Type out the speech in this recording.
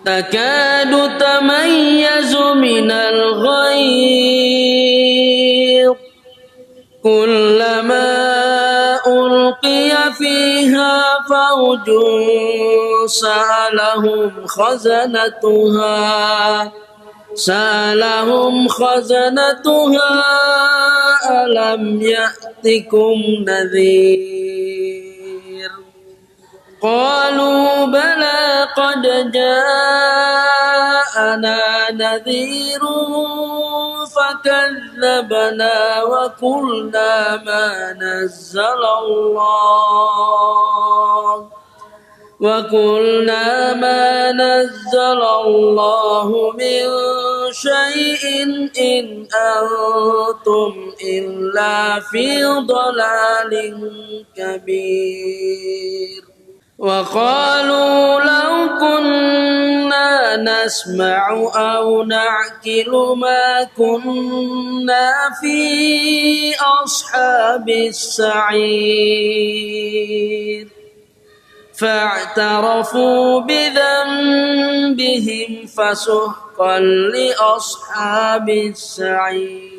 تكاد تميز من الغيظ كلما ألقي فيها فوج سألهم خزنتها ألم يأتكم نذير قالوا بلى قد جاءنا نذير فكذبنا وقلنا ما نزل الله من شيء إن أنتم إلا في ضلال كبير وقالوا لو كنا نسمع أو نعقل ما كنا في أصحاب السعير فاعترفوا بذنبهم فسحقا لأصحاب السعير.